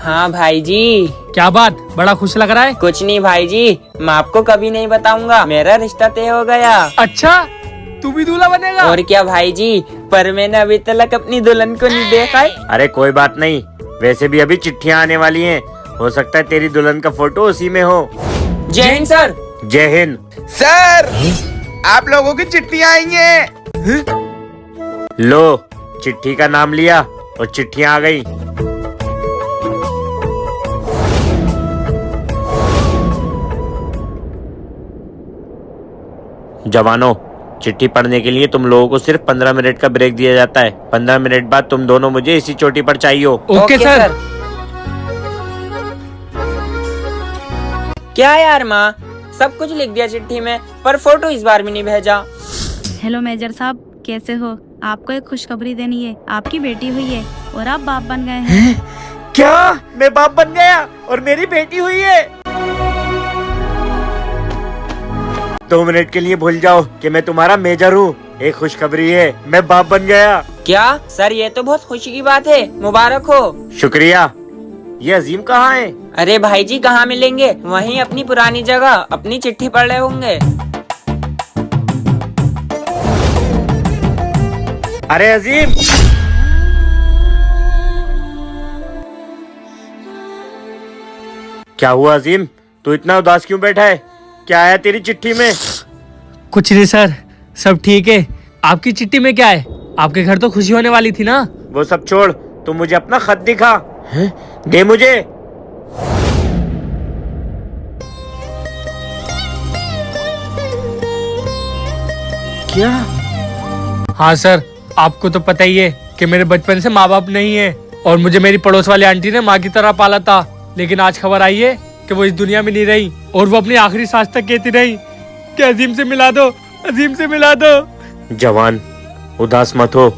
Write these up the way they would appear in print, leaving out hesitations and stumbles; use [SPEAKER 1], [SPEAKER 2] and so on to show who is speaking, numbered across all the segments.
[SPEAKER 1] हाँ भाई जी।
[SPEAKER 2] क्या बात, बड़ा खुश लग रहा है।
[SPEAKER 1] कुछ नहीं भाई जी, मैं आपको कभी नहीं बताऊंगा, मेरा रिश्ता तय हो गया।
[SPEAKER 2] अच्छा, तू भी दूल्हा बनेगा?
[SPEAKER 1] और क्या भाई जी, पर मैंने अभी तक अपनी दुल्हन को नहीं देखा है।
[SPEAKER 3] अरे कोई बात नहीं, वैसे भी अभी चिट्ठियाँ आने वाली हैं, हो सकता है तेरी दुल्हन का फोटो उसी में हो।
[SPEAKER 1] जय हिंद सर।
[SPEAKER 3] जय हिंद
[SPEAKER 4] सर, आप लोगों की चिट्ठियाँ आई हैं।
[SPEAKER 3] लो, चिट्ठी का नाम लिया और चिट्ठियाँ आ गई। जवानों, चिट्ठी पढ़ने के लिए तुम लोगों को सिर्फ 15 मिनट का ब्रेक दिया जाता है। 15 मिनट बाद तुम दोनों मुझे इसी चोटी पर चाहिए।
[SPEAKER 2] Okay sir.
[SPEAKER 1] क्या यार माँ, सब कुछ लिख दिया चिट्ठी में, पर फोटो इस बार भी नहीं भेजा।
[SPEAKER 5] हेलो मेजर साहब, कैसे हो? आपको एक खुशखबरी देनी है, आपकी बेटी हुई है और आप बाप बन गए हैं।
[SPEAKER 3] क्या? मैं बाप बन गया और मेरी बेटी हुई है? 2 मिनट के लिए भूल जाओ कि मैं तुम्हारा मेजर हूँ। एक खुशखबरी है, मैं बाप बन गया।
[SPEAKER 1] क्या सर, ये तो बहुत खुशी की बात है, मुबारक हो।
[SPEAKER 3] शुक्रिया। ये अजीम कहाँ है?
[SPEAKER 1] अरे भाई जी, कहाँ मिलेंगे, वहीं अपनी पुरानी जगह अपनी चिट्ठी पढ़ रहे होंगे।
[SPEAKER 3] अरे अजीम, क्या हुआ अजीम? तू इतना उदास क्यों बैठा है? क्या आया तेरी चिट्ठी में?
[SPEAKER 2] कुछ नहीं सर, सब ठीक है। आपकी चिट्ठी में क्या है? आपके घर तो खुशी होने वाली थी ना।
[SPEAKER 3] वो सब छोड़, तू मुझे अपना खत दिखा। दे मुझे। क्या?
[SPEAKER 2] हाँ सर, आपको तो पता ही है कि मेरे बचपन से माँ बाप नहीं है और मुझे मेरी पड़ोस वाली आंटी ने माँ की तरह पाला था। लेकिन आज खबर आई है कि वो इस दुनिया में नहीं रही और वो अपनी आखिरी सांस तक कहती रही कि अजीम से मिला दो, अजीम से मिला दो।
[SPEAKER 3] जवान, उदास मत हो,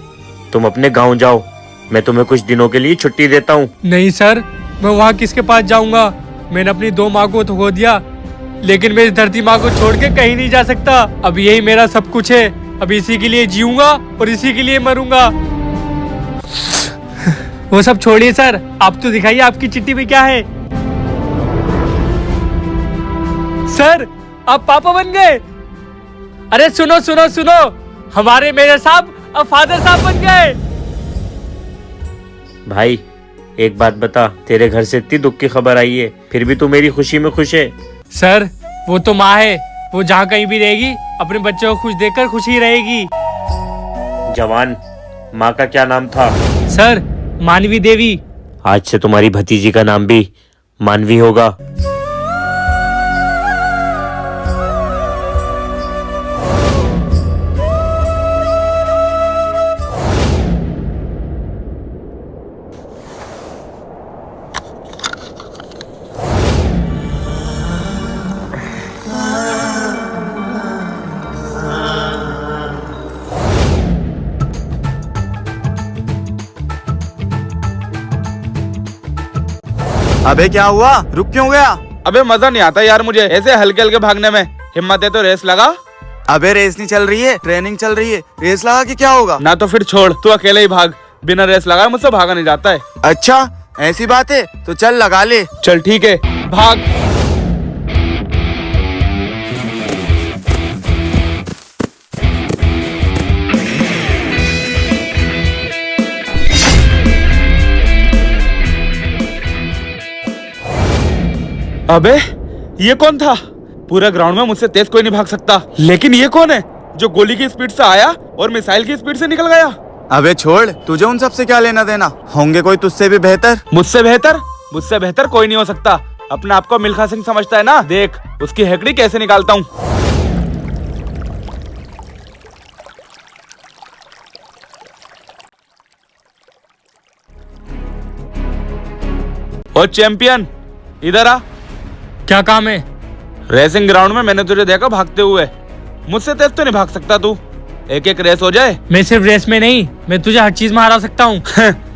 [SPEAKER 3] तुम अपने गांव जाओ, मैं तुम्हें कुछ दिनों के लिए छुट्टी देता हूँ।
[SPEAKER 2] नहीं सर, मैं वहाँ किसके पास जाऊँगा? मैंने अपनी 2 माँ को तो खो दिया, लेकिन मैं इस धरती माँ को छोड़ के कहीं नहीं जा सकता। अब यही मेरा सब कुछ है, अब इसी के लिए जीऊंगा और इसी के लिए मरूंगा। वो सब छोड़िए सर, आप तो दिखाइए आपकी चिट्ठी में क्या है। सर, आप पापा बन गए। अरे सुनो सुनो सुनो, हमारे मेजर साहब अब फादर साहब बन गए।
[SPEAKER 3] भाई एक बात बता, तेरे घर से इतनी दुख की खबर आई है, फिर भी तू मेरी खुशी में खुश है?
[SPEAKER 2] सर, वो तो माँ है, वो जहाँ कहीं भी रहेगी अपने बच्चों को खुश देखकर खुश ही रहेगी।
[SPEAKER 3] जवान, माँ का क्या नाम था?
[SPEAKER 2] सर, मानवी देवी।
[SPEAKER 3] आज से तुम्हारी भतीजी का नाम भी मानवी होगा।
[SPEAKER 4] अबे क्या हुआ, रुक क्यों गया? अबे मजा नहीं आता यार मुझे ऐसे हल्के हल्के भागने में। हिम्मत है तो रेस लगा। अबे रेस नहीं चल रही है, ट्रेनिंग चल रही है। रेस लगा के क्या होगा? ना तो फिर छोड़, तू अकेले ही भाग। बिना रेस लगाए मुझसे भागा नहीं जाता है। अच्छा ऐसी बात है, तो चल लगा ले। चल ठीक है, भाग। अबे ये कौन था? पूरा ग्राउंड में मुझसे तेज कोई नहीं भाग सकता, लेकिन ये कौन है जो गोली की स्पीड से आया और मिसाइल की स्पीड से निकल गया? अबे छोड़, तुझे उन सब से क्या लेना देना? होंगे कोई तुझसे भी बेहतर। मुझसे बेहतर? मुझसे बेहतर कोई नहीं हो सकता। अपने आप को मिल्खा सिंह समझता है ना? देख उसकी हेकड़ी कैसे निकालता हूँ। ओ चैंपियन, इधर आ।
[SPEAKER 2] क्या काम है?
[SPEAKER 4] रेसिंग ग्राउंड में मैंने तुझे देखा भागते हुए। मुझसे तेज तो नहीं भाग सकता तू। एक एक रेस हो जाए।
[SPEAKER 2] मैं सिर्फ रेस में नहीं, मैं तुझे हर चीज में हरा सकता हूँ।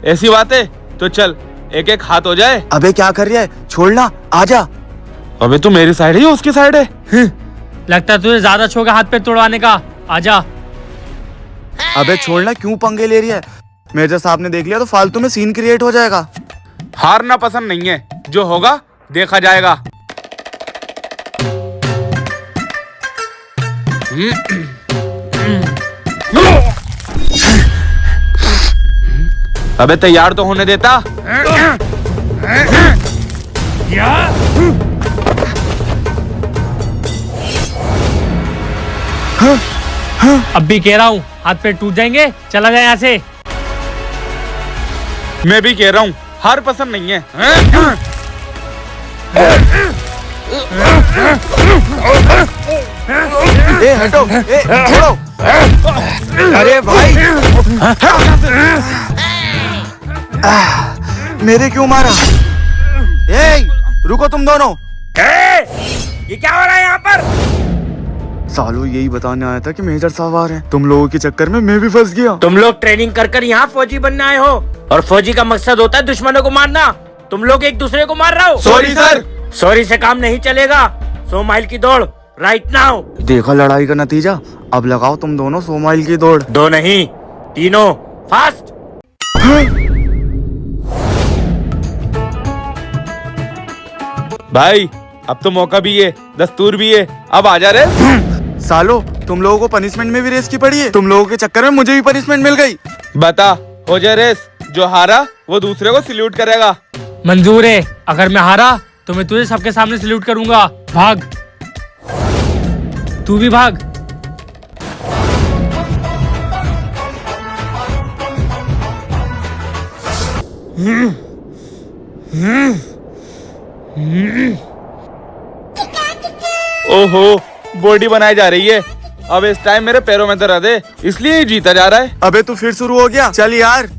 [SPEAKER 4] ऐसी बात है तो चल एक एक हाथ हो जाए। अबे क्या कर रहा है, छोड़ना, आजा। अबे तू मेरी साइड है या उसकी साइड है?
[SPEAKER 2] लगता है तुझे ज्यादा शौक है हाथ पे तोड़वाने का, आजा।
[SPEAKER 4] अबे छोड़ना, क्यों पंगे ले रही है? मेजर साहब ने देख लिया तो फालतू में सीन क्रिएट हो जाएगा। हारना पसंद नहीं है, जो होगा देखा जाएगा। अबे तैयार तो होने देता।
[SPEAKER 2] अब भी कह रहा हूँ, हाथ पैर टूट जाएंगे, चला जाए यहाँ से।
[SPEAKER 4] मैं भी कह रहा हूँ, हार पसंद नहीं है। ए हटो, ए छोड़ो। अरे भाई, मेरे क्यों मारा? ए रुको तुम दोनों।
[SPEAKER 3] ये क्या हो रहा है यहाँ पर?
[SPEAKER 4] सालू यही बताने आया था कि मेजर साहब आ रहे हैं। तुम लोगों के चक्कर में मैं भी फंस गया।
[SPEAKER 3] तुम लोग ट्रेनिंग कर यहाँ फौजी बनने आए हो, और फौजी का मकसद होता है दुश्मनों को मारना। तुम लोग एक दूसरे को मार रहे हो।
[SPEAKER 4] Sorry sir.
[SPEAKER 3] सॉरी से काम नहीं चलेगा। 100 माइल की दौड़ राइट नाउ।
[SPEAKER 4] देखा लड़ाई का नतीजा। अब लगाओ तुम दोनों 100 माइल की दौड़।
[SPEAKER 3] 2 नहीं 3 फास्ट।
[SPEAKER 4] भाई अब तो मौका भी है, दस्तूर भी है, अब आ जा रे। सालो तुम लोगों को पनिशमेंट में भी रेस की पड़ी है। तुम लोगों के चक्कर में मुझे भी पनिशमेंट मिल गई। बता, हो जाए रेस। जो हारा वो दूसरे को सल्यूट करेगा।
[SPEAKER 2] मंजूर है। अगर मैं हारा तो मैं तुझे सबके सामने सल्यूट करूंगा। भाग, तू भी भाग।
[SPEAKER 4] ओहो, बॉडी बनाई जा रही है। अब इस टाइम मेरे पैरों में दर्द है, इसलिए ही जीता जा रहा है। अबे तू फिर शुरू हो गया। चल यार।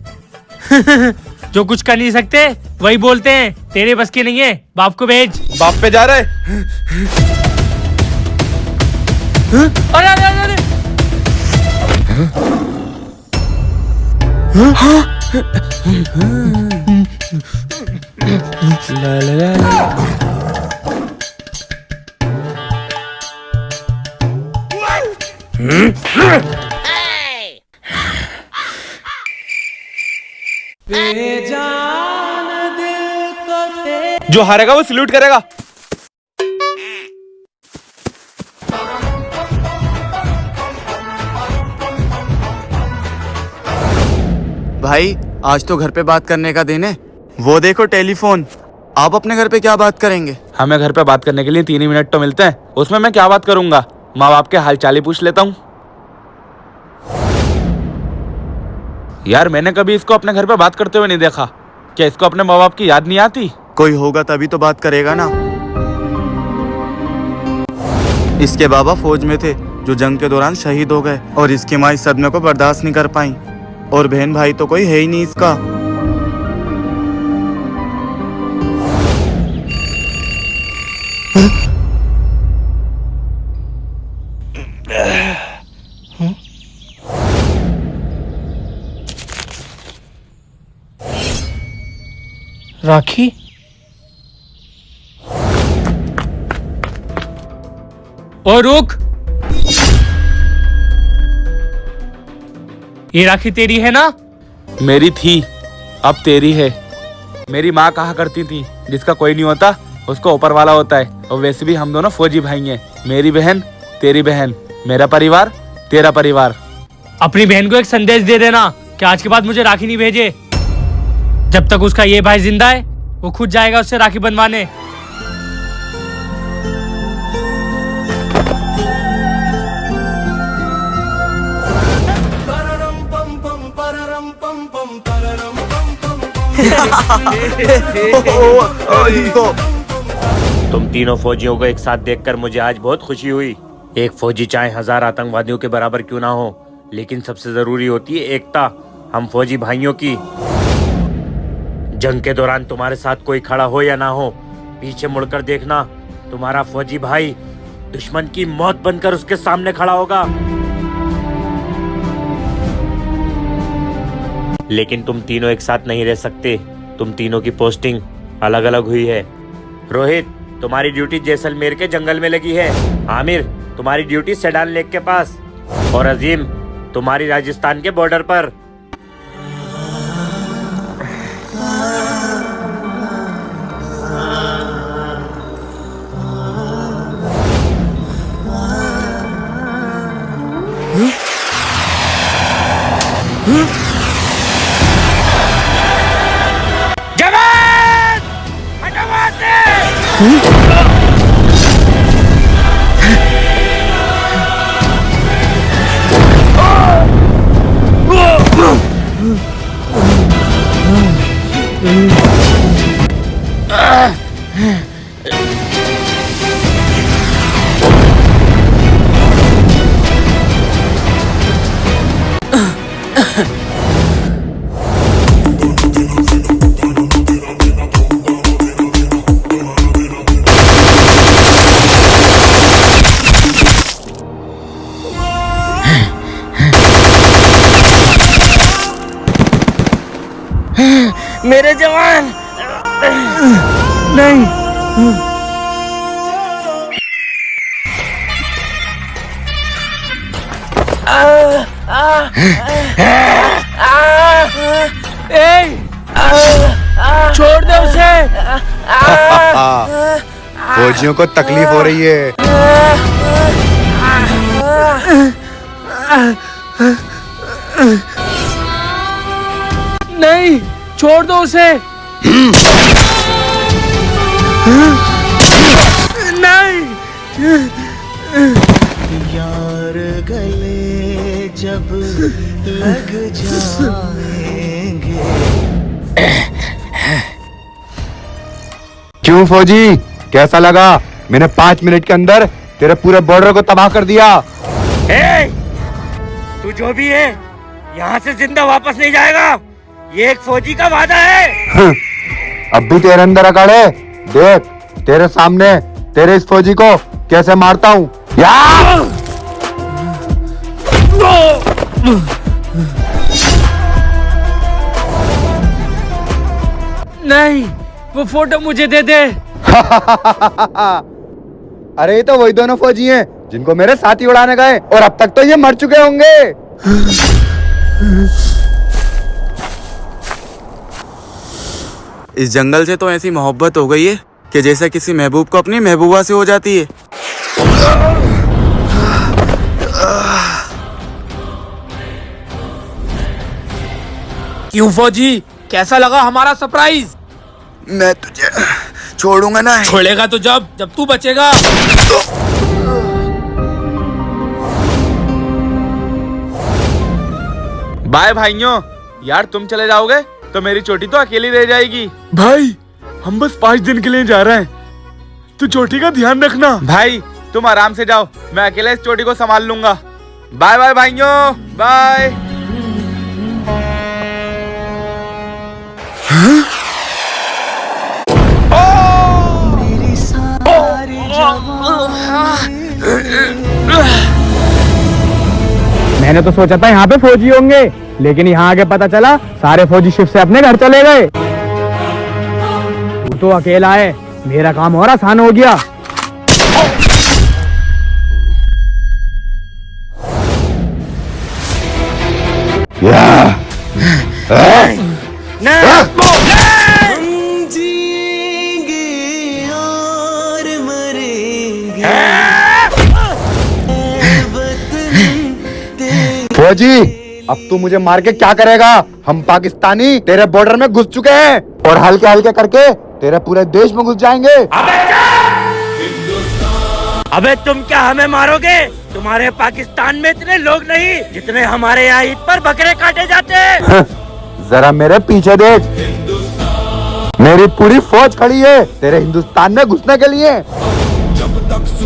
[SPEAKER 2] जो कुछ कर नहीं सकते वही बोलते हैं। तेरे बस की नहीं है, बाप को भेज।
[SPEAKER 4] बाप पे जा रहा है।
[SPEAKER 2] अरे अरे अरे अरे। ला ला ला ला।
[SPEAKER 4] जो हारेगा वो सल्यूट करेगा। भाई आज तो घर पे बात करने का दिन है। वो देखो टेलीफोन। आप अपने घर पे क्या बात करेंगे? हमें घर पे बात करने के लिए 3 ही मिनट तो मिलते हैं। उसमें मैं क्या बात करूंगा? माँ बाप के हालचाल ही पूछ लेता हूँ। यार मैंने कभी इसको अपने घर पे बात करते हुए नहीं देखा। क्या इसको अपने माँ बाप की याद नहीं आती? कोई होगा तभी तो बात करेगा ना। इसके बाबा फौज में थे जो जंग के दौरान शहीद हो गए, और इसकी माँ इस सदमे को बर्दाश्त नहीं कर पाई। और बहन भाई तो कोई है ही नहीं इसका।
[SPEAKER 2] राखी, और रुक। ये राखी तेरी है ना?
[SPEAKER 4] मेरी थी, अब तेरी है। मेरी माँ कहा करती थी, जिसका कोई नहीं होता उसको ऊपर वाला होता है। और वैसे भी हम दोनों फौजी भाई हैं। मेरी बहन तेरी बहन, मेरा परिवार तेरा परिवार।
[SPEAKER 2] अपनी बहन को एक संदेश दे देना कि आज के बाद मुझे राखी नहीं भेजे। जब तक उसका ये भाई जिंदा है वो खुद जाएगा उससे राखी बनवाने।
[SPEAKER 3] तुम तीनों फौजियों को एक साथ देखकर मुझे आज बहुत खुशी हुई। एक फौजी चाहे 1000 आतंकवादियों के बराबर क्यों ना हो, लेकिन सबसे जरूरी होती है एकता हम फौजी भाइयों की। जंग के दौरान तुम्हारे साथ कोई खड़ा हो या ना हो, पीछे मुड़कर देखना, तुम्हारा फौजी भाई दुश्मन की मौत बनकर उसके सामने खड़ा होगा। लेकिन तुम तीनों एक साथ नहीं रह सकते। तुम तीनों की पोस्टिंग अलग अलग हुई है। रोहित, तुम्हारी ड्यूटी जैसलमेर के जंगल में लगी है। आमिर, तुम्हारी ड्यूटी सेडान लेक के पास। और अजीम, तुम्हारी राजस्थान के बॉर्डर पर।
[SPEAKER 1] मेरे जवान।
[SPEAKER 2] नहीं। ए, छोड़ दे उसे।
[SPEAKER 6] फौजियों को तकलीफ हो रही है।
[SPEAKER 2] नहीं, छोड़ दो उसे। नहीं।
[SPEAKER 7] यार गले जब लग जाएंगे।
[SPEAKER 6] क्यों फौजी, कैसा लगा? मैंने 5 मिनट के अंदर तेरे पूरे बॉर्डर को तबाह कर दिया।
[SPEAKER 3] तू जो भी है यहाँ से जिंदा वापस नहीं जाएगा। ये एक फौजी का वादा है।
[SPEAKER 6] अब भी तेरे अंदर अकड़ है। देख तेरे सामने तेरे इस फौजी को कैसे मारता हूँ।
[SPEAKER 2] नहीं, वो फोटो मुझे दे दे।
[SPEAKER 6] अरे ये तो वही दोनों फौजी हैं जिनको मेरे साथी उड़ाने गए, और अब तक तो ये मर चुके होंगे।
[SPEAKER 4] इस जंगल से तो ऐसी मोहब्बत हो गई है कि जैसे किसी महबूब को अपनी महबूबा से हो जाती है।
[SPEAKER 2] क्यों फौजी, कैसा लगा हमारा सरप्राइज?
[SPEAKER 4] मैं तुझे छोड़ूंगा ना।
[SPEAKER 2] छोड़ेगा तो जब तू बचेगा।
[SPEAKER 4] बाय भाइयों। यार तुम चले जाओगे तो मेरी चोटी तो अकेली रह जाएगी।
[SPEAKER 2] भाई, हम बस 5 दिन के लिए जा रहे हैं, तू चोटी का ध्यान रखना।
[SPEAKER 4] भाई तुम आराम से जाओ, मैं अकेला इस चोटी को संभाल लूंगा। बाय बाय भाइयों, बाय।
[SPEAKER 7] मेरी सारी
[SPEAKER 6] मैंने तो सोचा था यहाँ पे फौजी होंगे, लेकिन यहाँ आगे पता चला सारे फौजी शिप से अपने घर चले गए। तू तो अकेला है, मेरा काम और आसान हो गया।
[SPEAKER 7] जिएंगे और मरेंगे।
[SPEAKER 6] फौजी, अब तू मुझे मार के क्या करेगा? हम पाकिस्तानी तेरे बॉर्डर में घुस चुके हैं और हल्के हल्के करके तेरे पूरे देश में घुस जाएंगे।
[SPEAKER 3] अबे तुम क्या हमें मारोगे? तुम्हारे पाकिस्तान में इतने लोग नहीं जितने हमारे यहाँ ईद पर बकरे काटे जाते हैं।
[SPEAKER 6] जरा मेरे पीछे देख, मेरी पूरी फौज खड़ी है तेरे हिंदुस्तान में घुसने के लिए।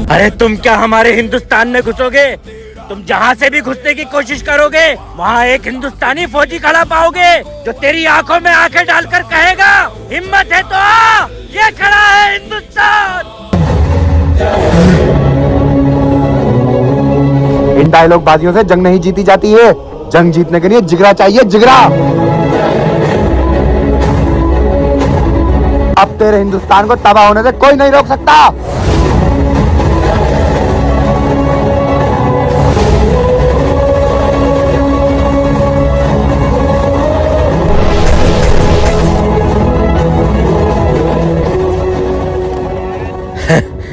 [SPEAKER 3] अरे तुम क्या हमारे हिंदुस्तान में घुसोगे? तुम जहाँ से भी घुसने की कोशिश करोगे वहाँ एक हिंदुस्तानी फौजी खड़ा पाओगे जो तेरी आंखों में आंखें डालकर कहेगा, हिम्मत है तो आ, ये खड़ा है हिंदुस्तान।
[SPEAKER 6] इन डायलॉग बाजियों से जंग नहीं जीती जाती है, जंग जीतने के लिए जिगरा चाहिए, जिगरा। अब तेरे हिंदुस्तान को तबाह होने से कोई नहीं रोक सकता।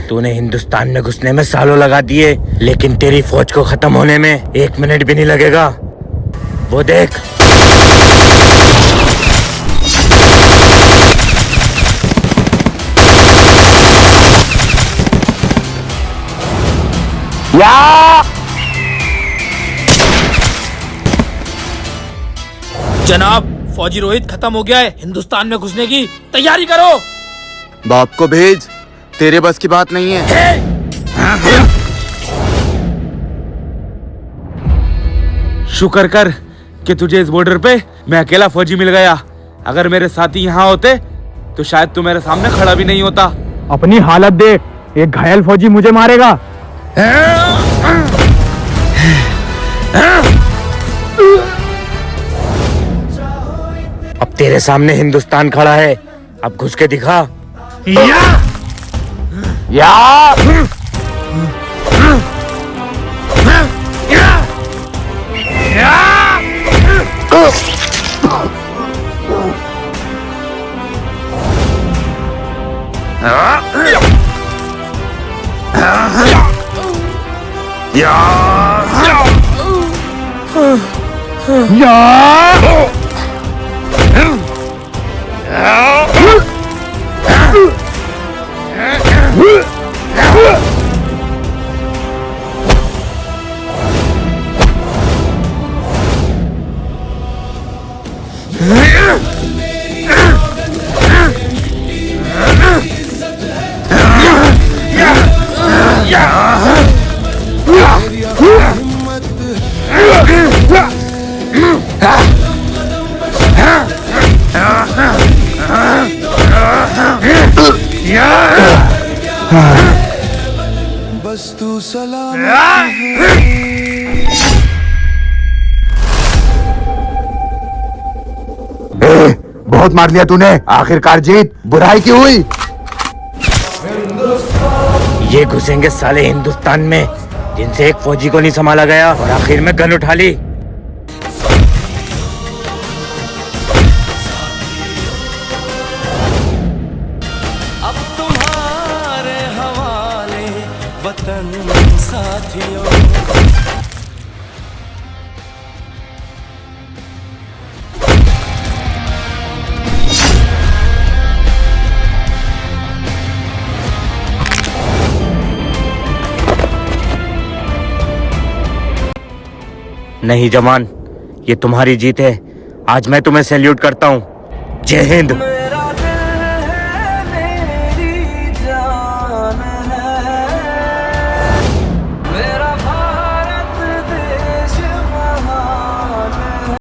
[SPEAKER 3] तूने हिंदुस्तान में घुसने में सालों लगा दिए, लेकिन तेरी फौज को खत्म होने में 1 मिनट भी नहीं लगेगा। वो देख।
[SPEAKER 2] जनाब, फौजी रोहित खत्म हो गया है। हिंदुस्तान में घुसने की तैयारी करो।
[SPEAKER 6] बाप को भेज, तेरे बस की बात नहीं है।
[SPEAKER 4] शुक्र कर कि तुझे इस बॉर्डर पे मैं अकेला फौजी मिल गया। अगर मेरे साथी यहाँ होते तो शायद तू मेरे सामने खड़ा भी नहीं होता।
[SPEAKER 6] अपनी हालत देख, एक घायल फौजी मुझे मारेगा।
[SPEAKER 3] अब तेरे सामने हिंदुस्तान खड़ा है, अब घुस के दिखा।
[SPEAKER 7] बस तू सलामत
[SPEAKER 6] बहुत मार लिया तूने, आखिरकार जीत। बुराई की हुई।
[SPEAKER 3] ये घुसेंगे साले हिंदुस्तान में जिनसे एक फौजी को नहीं संभाला गया और आखिर में गन उठा ली।
[SPEAKER 7] अब तुम्हारे हवाले वतन साथियों।
[SPEAKER 3] नहीं जवान, ये तुम्हारी जीत है। आज मैं तुम्हें सैल्यूट करता हूँ। जय हिंद।